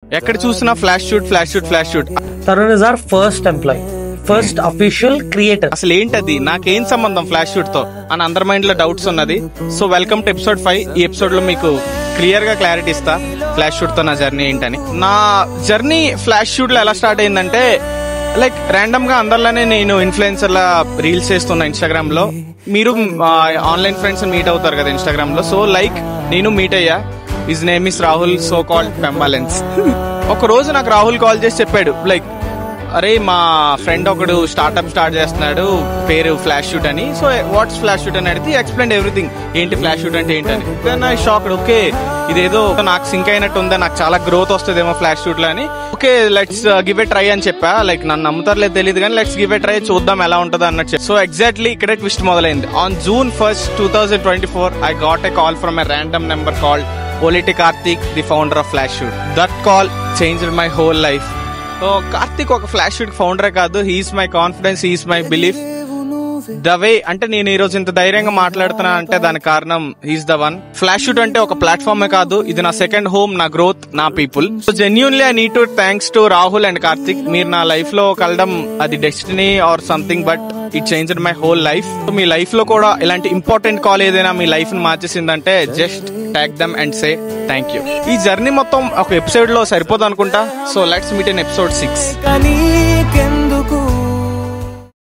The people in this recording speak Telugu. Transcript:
ఎక్కడ చూసినా flash shoot flash shoot flash shoot. Tarun is our first employee, first official creator. అసలు ఏంటది, నాకేం సంబంధం ఫ్లాష్ షూట్ తో అని అందరి మైండ్ లో డౌట్స్ ఉన్నది. So welcome to episode 5. ఈ ఎపిసోడ్ లో మీకు క్లియర్ గా క్లారిటీ ఇస్తా ఫ్లాష్ షూట్ తో నా జర్నీ ఏంటని. నా జర్నీ ఫ్లాష్ షూట్ లో ఎలా స్టార్ట్ అయిందంటే, లైక్ ర్యాండమ్ గా అందరిలోనే నేను ఇన్ఫ్లుయెన్సర్ లా రీల్స్ చేస్తున్నా ఇన్స్టాగ్రామ్ లో. మీరు ఆన్లైన్ ఫ్రెండ్స్ మీట్ అవుతారు కదా ఇన్స్టాగ్రామ్ లో. సో లైక్ నేను మీట్ అయ్యా. His name is Rahul, so called పెంబాలెన్స్. ఒక రోజు నాకు రాహుల్ కాల్ చేసి చెప్పాడు, లైక్ అరే మా ఫ్రెండ్ ఒకడు స్టార్ట్అప్ స్టార్ట్ చేస్తున్నాడు, పేరు ఫ్లాష్ షూట్ అని. సో వాట్స్ ఫ్లాష్ షూట్ అని అడిగితే ఎక్స్ప్లెయిన్ ఎవ్రీథింగ్, ఏంటి ఫ్లాష్ షూట్ అంటే ఏంటని. దెన్ ఐ షాక్డ్, ఓకే ఇదేదో నాకు సింక్ అయినట్టు ఉందా, నాకు చాలా గ్రోత్ వస్తుందేమో ఫ్లాష్ షూట్ లో అని. Okay let's give a try అని చెప్పా. లైక్ నన్ను నమ్ముతారు లేదు తెలియదు కానీ లెట్స్ గివ్ ఎ ట్రై, చూద్దాం ఎలా ఉంటుందో అన్నట్టు. సో ఎగ్జాక్ట్లీ ఇక్కడే ట్విస్ట్ మొదలైంది. On June 1st, 2024 I got a call from a random number called Polity Karthik, the founder of Flash Shoot. That call changed my whole life. So Karthik ఒక ఫ్లాష్ షూట్ ఫౌండరే కాదు, he is my confidence, he is my belief. The way అంటే నేను ఈ రోజు ఇంత ధైర్యంగా మాట్లాడుతున్నా అంటే దానికి కారణం he's the one. Flash shoot అంటే ఒక ప్లాట్ఫామే కాదు, ఇది నా సెకండ్ హోమ్, నా గ్రోత్, నా people. So genuinely I need to thanks to Rahul and Karthik. మీరు నా లైఫ్ లో కలడం అది destiny or something, but it changed my whole life. So మీ లైఫ్ లో కూడా ఇలాంటి ఇంపార్టెంట్ కాల్ ఏదైనా మీ లైఫ్ ని మార్చేసిందంటే just tag them and say thank you. ఈ జర్నీ మొత్తం ఒక ఎపిసోడ్ లో సరిపోదు అనుకుంటా. So let's meet in episode 6.